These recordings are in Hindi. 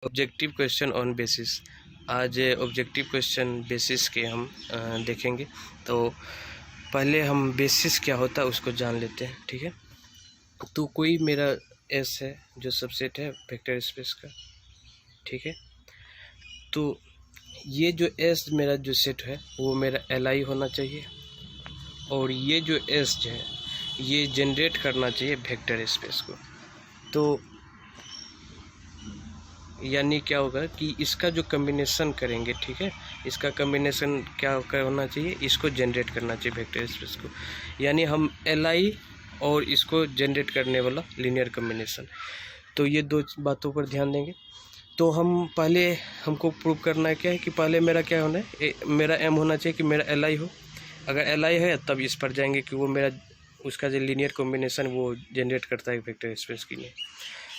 Objective question on basis. आज ऑब्जेक्टिव क्वेश्चन बेसिस के हम देखेंगे। तो पहले हम बेसिस क्या होता है उसको जान लेते हैं, ठीक है। तो कोई मेरा एस है जो सबसेट है वेक्टर स्पेस का, ठीक है। तो ये जो एस मेरा जो सेट है वो मेरा एल होना चाहिए, और ये जो एस जो है ये जनरेट करना चाहिए वेक्टर स्पेस को। तो यानी क्या होगा कि इसका जो कम्बिनेशन करेंगे, ठीक है, इसका कम्बिनेशन क्या होना चाहिए, इसको जनरेट करना चाहिए वेक्टर स्पेस को। यानी हम एल और इसको जनरेट करने वाला लीनियर कम्बिनेशन। तो ये दो बातों पर ध्यान देंगे। तो हम पहले हमको प्रूव करना है क्या है कि पहले मेरा क्या होना है, मेरा एम होना चाहिए कि मेरा एल हो। अगर एल है तब इस पर जाएंगे कि वो मेरा उसका जो लीनियर कॉम्बिनेशन वो जनरेट करता है वेक्टर स्पेस के लिए।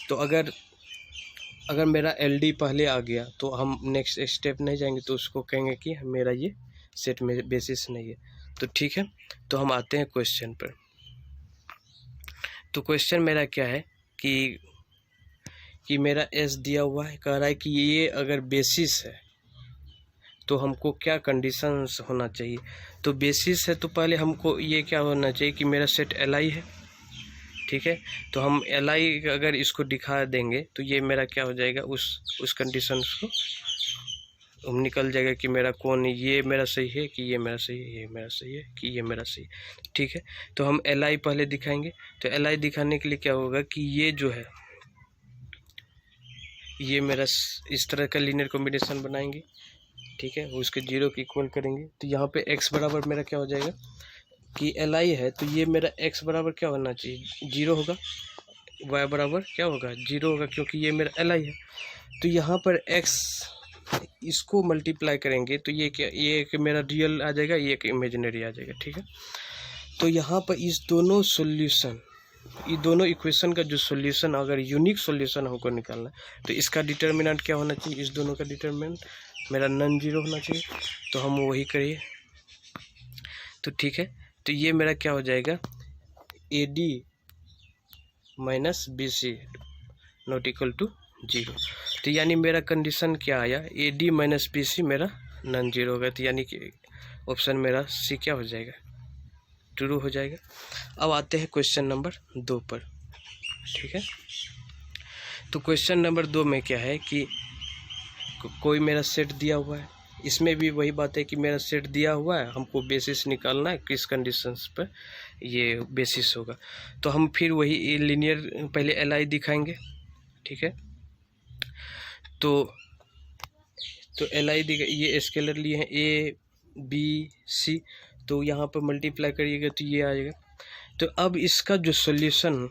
तो अगर मेरा एल पहले आ गया तो हम नेक्स्ट स्टेप नहीं जाएंगे, तो उसको कहेंगे कि मेरा ये सेट में बेसिस नहीं है। तो ठीक है, तो हम आते हैं क्वेश्चन पर। तो क्वेश्चन मेरा क्या है कि मेरा एस दिया हुआ है, कह रहा है कि ये अगर बेसिस है तो हमको क्या कंडीशंस होना चाहिए। तो बेसिस है तो पहले हमको ये क्या होना चाहिए कि मेरा सेट एल है, ठीक है। तो हम एल अगर इसको दिखा देंगे तो ये मेरा क्या हो जाएगा, उस कंडीशंस को हम निकल जाएगा कि मेरा कौन, ये मेरा सही है कि ये मेरा सही है, ये मेरा सही है कि ये मेरा सही है, ठीक है। तो हम एल पहले दिखाएंगे। तो एल दिखाने के लिए क्या होगा कि ये जो है ये मेरा इस तरह का लीनियर कॉम्बिनेशन बनाएंगे, ठीक है, उसके जीरो के इक्वल करेंगे। तो यहाँ पे x बराबर मेरा क्या हो जाएगा कि एल है, तो ये मेरा x बराबर क्या होना चाहिए, जीरो होगा। y बराबर क्या होगा, जीरो होगा, क्योंकि ये मेरा एल है। तो यहाँ पर x इसको मल्टीप्लाई करेंगे तो ये क्या, ये एक मेरा रियल आ जाएगा, ये एक इमेजिनरी आ जाएगा, ठीक है। तो यहाँ पर इस दोनों सॉल्यूशन, ये दोनों इक्वेशन का जो सॉल्यूशन, अगर यूनिक सॉल्यूशन हमको निकालना है तो इसका डिटर्मिनेंट क्या होना चाहिए, इस दोनों का डिटर्मिनेंट मेरा नॉन जीरो होना चाहिए। तो हम वही करिए। तो ठीक है, तो ये मेरा क्या हो जाएगा, A D minus B C not equal to zero. तो यानी मेरा कंडीशन क्या आया, A D minus B C मेरा नॉन जीरो होगा। तो यानी कि ऑप्शन मेरा सी क्या हो जाएगा, ट्रू हो जाएगा। अब आते हैं क्वेश्चन नंबर 2 पर, ठीक है। तो क्वेश्चन नंबर 2 में क्या है कि कोई मेरा सेट दिया हुआ है, इसमें भी वही बात है कि मेरा सेट दिया हुआ है, हमको बेसिस निकालना है, किस कंडीशंस पर ये बेसिस होगा। तो हम फिर वही लीनियर पहले एल आई दिखाएंगे, ठीक है। तो एल आई ये स्केलर लिए हैं ए बी सी, तो यहाँ पर मल्टीप्लाई करिएगा तो ये आ जाएगा। तो अब इसका जो सॉल्यूशन,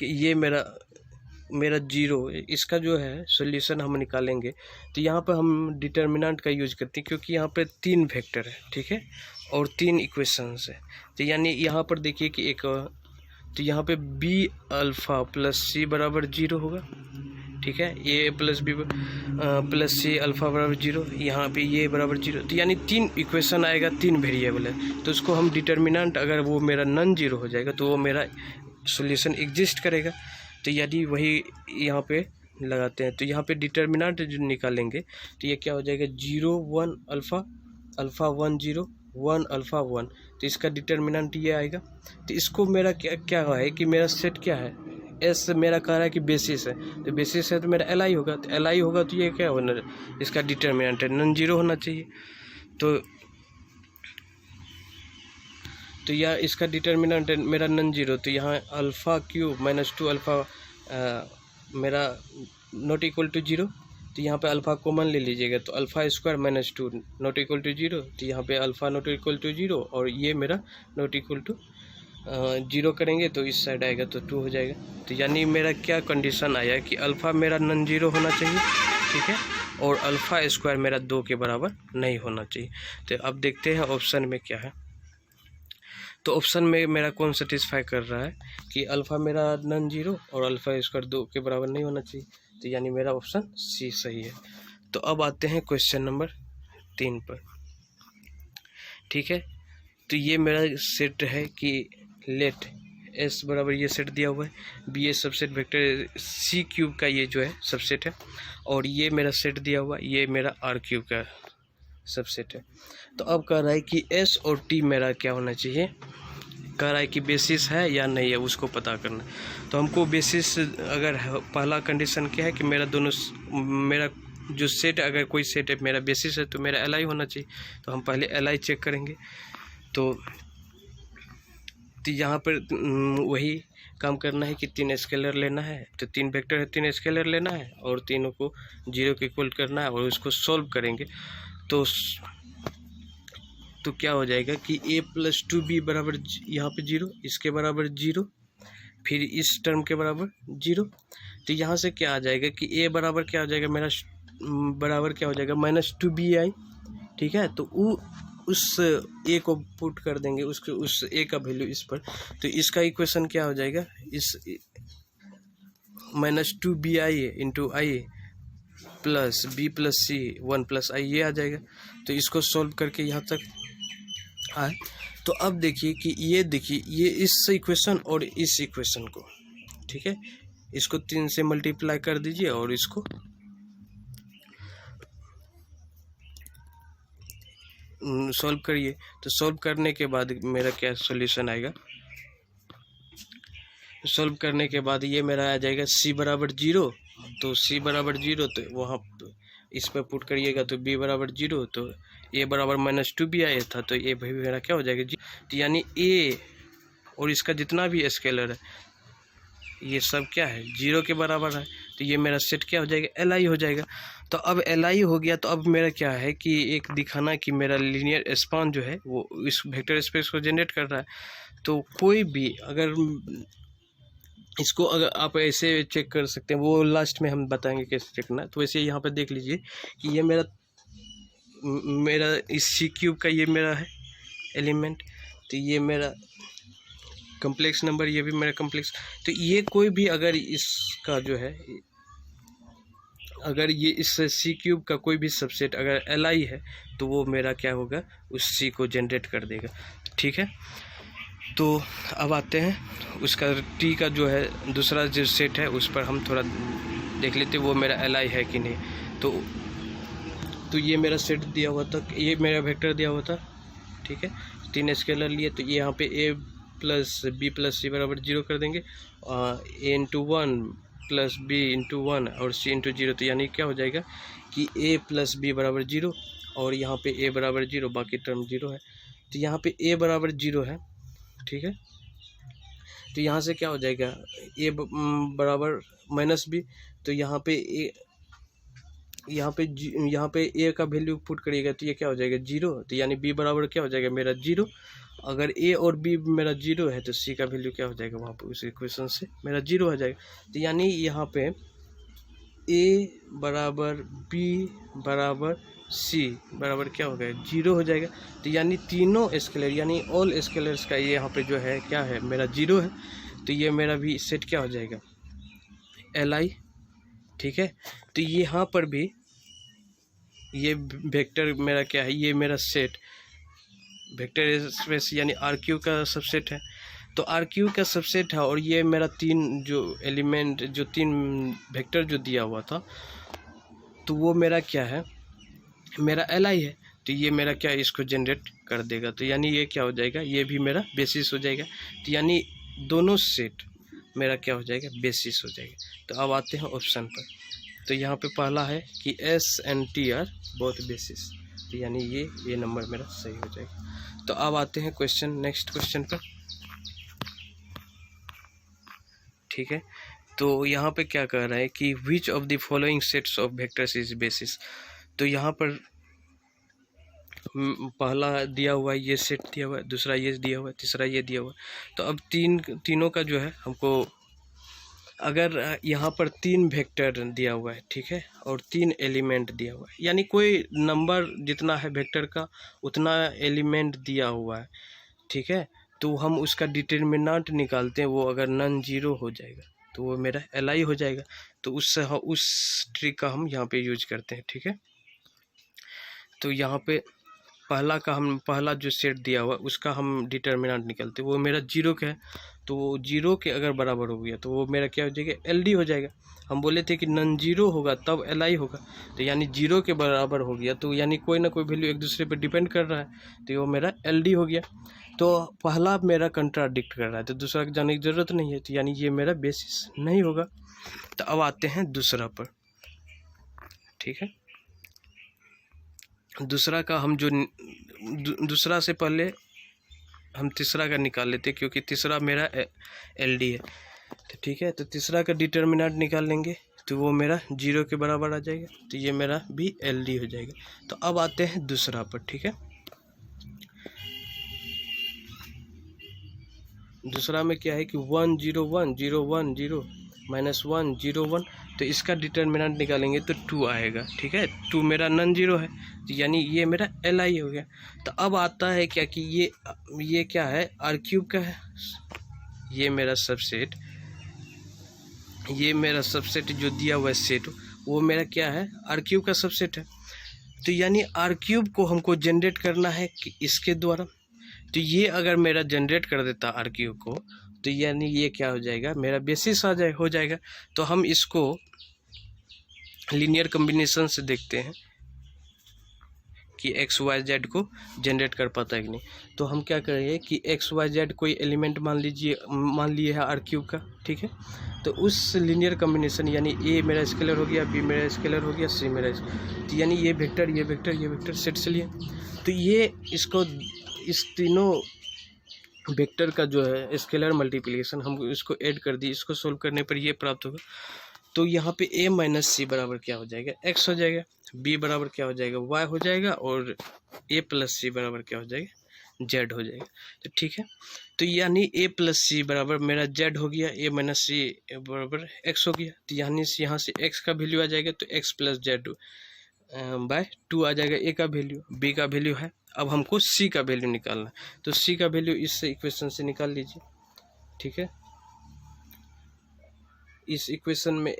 ये मेरा जीरो, इसका जो है सॉल्यूशन हम निकालेंगे। तो यहाँ पर हम डिटर्मिनेंट का यूज करते हैं, क्योंकि यहाँ पे 3 वेक्टर है, ठीक है, और 3 इक्वेशंस है। तो यानी यहाँ पर देखिए कि एक, तो यहाँ पे बी अल्फ़ा प्लस सी बराबर जीरो होगा, ठीक है, A plus B plus C alpha बराबर जीरो, यहाँ पे ये बराबर जीरो। तो यानी 3 इक्वेशन आएगा, 3 वेरिएबल है। तो उसको हम डिटर्मिनेंट, अगर वो मेरा नॉन जीरो हो जाएगा तो वो मेरा सॉल्यूशन एग्जिस्ट करेगा। तो यदि वही यहाँ पे लगाते हैं, तो यहाँ पे डिटर्मिनेंट जो निकालेंगे तो ये क्या हो जाएगा, 0 1 अल्फ़ा, अल्फ़ा 1 0 1 अल्फ़ा 1। तो इसका डिटर्मिनेंट ये आएगा। तो इसको मेरा क्या है कि मेरा सेट क्या है, एस मेरा कह रहा है कि बेसिस है, तो बेसिस है तो मेरा एल आई होगा। तो एल आई होगा तो ये क्या होना, इसका डिटर्मिनेंट है नॉन जीरो होना चाहिए। तो यह इसका डिटर्मिनेंट है मेरा नॉन जीरो। तो यहाँ अल्फ़ा क्यूब माइनस 2 अल्फ़ा मेरा नॉट इक्वल टू जीरो। तो यहाँ पे अल्फ़ा कॉमन ले लीजिएगा, तो alpha square minus 2 not equal to zero. तो यहाँ पे alpha not equal to zero और ये मेरा नॉट इक्वल टू जीरो करेंगे तो इस साइड आएगा तो 2 हो जाएगा। तो यानी मेरा क्या कंडीशन आया कि अल्फ़ा मेरा नॉन जीरो होना चाहिए, ठीक है, और अल्फ़ा स्क्वायर मेरा 2 के बराबर नहीं होना चाहिए। तो अब देखते हैं ऑप्शन में क्या है। तो ऑप्शन में मेरा कौन सेटिस्फाई कर रहा है कि अल्फ़ा मेरा नॉन जीरो और अल्फ़ा स्क्वायर 2 के बराबर नहीं होना चाहिए। तो यानी मेरा ऑप्शन सी सही है। तो अब आते हैं क्वेश्चन नंबर 3 पर, ठीक है। तो ये मेरा सेट है कि लेट एस बराबर ये सेट दिया हुआ है, बी ए सबसेट वेक्टर सी क्यूब का ये जो है सबसेट है, और ये मेरा सेट दिया हुआ है, ये मेरा आर क्यूब का सबसेट है। तो अब कह रहा है कि एस और टी मेरा क्या होना चाहिए, कह रहा है कि बेसिस है या नहीं है उसको पता करना। तो हमको बेसिस अगर पहला कंडीशन क्या है कि मेरा मेरा जो सेट, अगर कोई सेट है मेरा बेसिस है तो मेरा एल आई होना चाहिए। तो हम पहले एल आई चेक करेंगे। तो यहाँ पर वही काम करना है कि 3 स्केलर लेना है, तो 3 वेक्टर है, 3 स्केलर लेना है और तीनों को 0 के इक्वल करना है और उसको सॉल्व करेंगे। तो क्या हो जाएगा कि a + 2b बराबर यहाँ पे 0, इसके बराबर 0, फिर इस टर्म के बराबर 0। तो यहाँ से क्या आ जाएगा कि a बराबर क्या हो जाएगा, मेरा बराबर क्या हो जाएगा -2bi। ठीक है, तो उस a को पुट कर देंगे, उस a का वैल्यू इस पर। तो इसका इक्वेशन क्या हो जाएगा, इस -2bi into I plus b + c 1 + i ये आ जाएगा। तो इसको सॉल्व करके यहाँ तक आए। तो अब देखिए कि ये इस इक्वेशन और इस इक्वेशन को, ठीक है, इसको 3 से मल्टीप्लाई कर दीजिए और इसको सॉल्व करिए। तो सॉल्व करने के बाद मेरा क्या सॉल्यूशन आएगा, सॉल्व करने के बाद ये मेरा आ जाएगा c बराबर 0। तो c बराबर 0 तो वहाँ इस पर पुट करिएगा तो b बराबर 0, तो a बराबर -2b आया था, तो ये भाई मेरा क्या हो जाएगा जी। तो यानी a और इसका जितना भी स्केलर है ये सब क्या है 0 के बराबर है। तो ये मेरा सेट क्या हो जाएगा, एल आई हो जाएगा। तो अब एल आई हो गया, तो अब मेरा क्या है कि एक दिखाना कि मेरा लीनियर स्पान जो है वो इस वेक्टर स्पेस को जनरेट कर रहा है। तो कोई भी अगर इसको अगर आप ऐसे चेक कर सकते हैं, वो लास्ट में हम बताएंगे कैसे चेक करना है। तो वैसे यहाँ पे देख लीजिए कि ये मेरा इस सी क्यूब का ये मेरा है एलिमेंट, तो ये मेरा कम्प्लेक्स नंबर, ये भी मेरा कम्प्लेक्स। तो ये कोई भी अगर इसका जो है, अगर ये इस सी क्यूब का कोई भी सबसेट अगर एल आई है तो वो मेरा क्या होगा, उस सी को जनरेट कर देगा। ठीक है, तो अब आते हैं उसका टी का जो है दूसरा जो सेट है उस पर हम थोड़ा देख लेते हैं वो मेरा एल आई है कि नहीं। तो ये मेरा सेट दिया हुआ था, ये मेरा वेक्टर दिया हुआ था। ठीक है, 3 स्केलर लिए, तो ये यहाँ पे a + b + c बराबर 0 कर देंगे, a × 1 + b × 1 और c × 0। तो यानी क्या हो जाएगा कि a + b बराबर 0 और यहाँ पे a बराबर 0, बाकी टर्म 0 है। तो यहाँ पे a बराबर 0 है। ठीक है, तो यहाँ से क्या हो जाएगा a बराबर -b, तो यहाँ पे a का वैल्यू पुट करिएगा तो ये क्या हो जाएगा 0। तो यानी b बराबर क्या हो जाएगा मेरा 0। अगर a और b मेरा 0 है तो c का वैल्यू क्या हो जाएगा वहाँ पे उस इक्वेशन से मेरा 0 हो जाएगा। तो यानी यहाँ पे a बराबर b बराबर c बराबर क्या हो गया 0 हो जाएगा। तो यानी तीनों स्केलर यानी ऑल स्केलर्स का ये यहाँ पे जो है क्या है मेरा 0 है। तो ये मेरा भी सेट क्या हो जाएगा एल आई। ठीक है, तो यहाँ पर भी ये वेक्टर मेरा क्या है, ये मेरा सेट वेक्टर स्पेस यानी आर क्यू का सबसेट है। तो आर क्यू का सबसेट है और ये मेरा 3 जो एलिमेंट जो 3 वेक्टर जो दिया हुआ था तो वो मेरा क्या है मेरा एल आई है। तो ये मेरा क्या है इसको जनरेट कर देगा। तो यानी ये क्या हो जाएगा, ये भी मेरा बेसिस हो जाएगा। तो यानी दोनों सेट मेरा क्या हो जाएगा बेसिस हो जाएगा। तो अब आते हैं ऑप्शन पर। तो यहाँ पे पहला है कि S and T R both basis, तो यानी ये नंबर मेरा सही हो जाएगा। तो अब आते हैं नेक्स्ट क्वेश्चन पर। ठीक है, तो यहाँ पे क्या कह रहा है कि which of the following sets of vectors is basis. तो यहाँ पर पहला दिया हुआ है ये सेट दिया हुआ है, दूसरा ये दिया हुआ है, तीसरा ये दिया हुआ है। तो अब तीनों का जो है हमको अगर यहाँ पर 3 वेक्टर दिया हुआ है, ठीक है, और 3 एलिमेंट दिया हुआ है, यानी कोई नंबर जितना है वेक्टर का उतना एलिमेंट दिया हुआ है। ठीक है, तो हम उसका डिटर्मिनेंट निकालते हैं, वो अगर नॉन जीरो हो जाएगा तो वो मेरा एल आई हो जाएगा। तो उस ट्रिक का हम यहाँ पे यूज करते हैं। ठीक है, तो यहाँ पे पहला जो सेट दिया हुआ उसका हम डिटर्मिनेंट निकालते, वो मेरा जीरो का है, तो वो जीरो के अगर बराबर हो गया तो वो मेरा क्या हो जाएगा, एल डी हो जाएगा। हम बोले थे कि नॉन जीरो होगा तब एल आई होगा, तो यानी जीरो के बराबर हो गया तो यानी कोई ना कोई वैल्यू एक दूसरे पर डिपेंड कर रहा है, तो वो मेरा एल डी हो गया। तो पहला मेरा कंट्राडिक्ट कर रहा है तो दूसरा जाने की ज़रूरत नहीं है, तो यानी ये मेरा बेसिस नहीं होगा। तो अब आते हैं दूसरा पर, ठीक है। दूसरा का हम जो दूसरा से पहले हम तीसरा का निकाल लेते क्योंकि तीसरा मेरा एल डी है, तो ठीक है। तो तीसरा का डिटर्मिनेंट निकाल लेंगे तो वो मेरा जीरो के बराबर आ जाएगा, तो ये मेरा भी एल डी हो जाएगा। तो अब आते हैं दूसरा पर, ठीक है। दूसरा में क्या है कि 1 0 1 0 1 0 -1 0 1, तो इसका डिटर्मिनेंट निकालेंगे तो 2 आएगा, ठीक है। 2 मेरा नॉन जीरो है, तो यानी ये मेरा एल आई हो गया। तो अब आता है क्या कि ये क्या है, आर क्यूब का है, ये मेरा सबसेट जो दिया हुआ है सेट, वो मेरा क्या है, आर क्यूब का सबसेट है। तो यानी आर क्यूब को हमको जनरेट करना है कि इसके द्वारा, तो ये अगर मेरा जनरेट कर देता आर क्यूब को, तो यानी ये क्या हो जाएगा, मेरा बेसिस हो जाएगा। तो हम इसको लीनियर कॉम्बिनेशन से देखते हैं कि एक्स वाई जेड को जनरेट कर पाता है कि नहीं। तो हम क्या करेंगे कि एक्स वाई जेड कोई एलिमेंट मान लिए है आर क्यूब का, ठीक है। तो उस लीनियर कॉम्बिनेशन यानी ए मेरा स्केलर हो गया, बी मेरा स्केलर हो गया, सी मेरा, तो यानी ये वेक्टर सेट से लिए, तो ये इसको इस तीनों वेक्टर का जो है स्केलर मल्टीप्लिकेशन हम इसको ऐड कर दी, इसको सोल्व करने पर ये प्राप्त होगा। तो यहाँ पे a माइनस सी बराबर क्या हो जाएगा, x हो जाएगा, b बराबर क्या हो जाएगा, y हो जाएगा, और a प्लस सी बराबर क्या हो जाएगा, z हो जाएगा। तो ठीक है, तो यानी a प्लस सी बराबर मेरा z हो गया, a माइनस सी बराबर x हो गया। तो यानी यहाँ से x का वैल्यू आ जाएगा तो x प्लस जेड बाय 2 आ जाएगा a का वैल्यू, b का वैल्यू है। अब हमको c का वैल्यू निकालना है, तो c का वैल्यू इस इक्वेशन से निकाल लीजिए, ठीक है। इस इक्वेशन में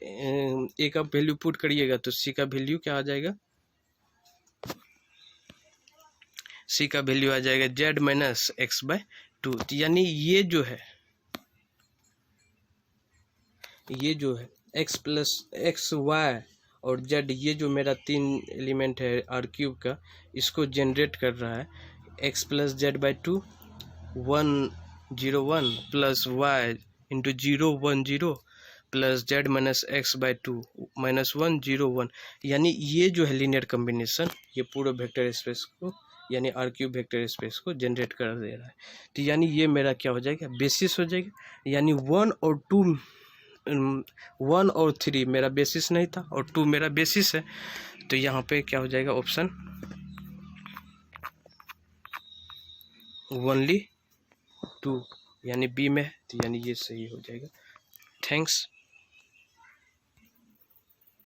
a का वैल्यू पुट करिएगा तो c का वैल्यू क्या आ जाएगा, c का वैल्यू आ जाएगा z माइनस एक्स बाय 2। तो यानी ये जो है x प्लस एक्स वाई और z, ये जो मेरा तीन एलिमेंट है आर क्यूब का, इसको जनरेट कर रहा है x plus z by 2 1 0 1 plus y into 0 1 0 plus z minus x by 2 -1 0 1। यानी ये जो है लीनियर कॉम्बिनेशन ये पूरा वेक्टर स्पेस को यानी आर क्यूब वेक्टर स्पेस को जनरेट कर दे रहा है। तो यानी ये मेरा क्या हो जाएगा, बेसिस हो जाएगा। यानी 1 और 3 मेरा बेसिस नहीं था और 2 मेरा बेसिस है, तो यहाँ पे क्या हो जाएगा, ऑप्शन ओनली 2 यानी बी में है, तो यानी ये सही हो जाएगा। थैंक्स।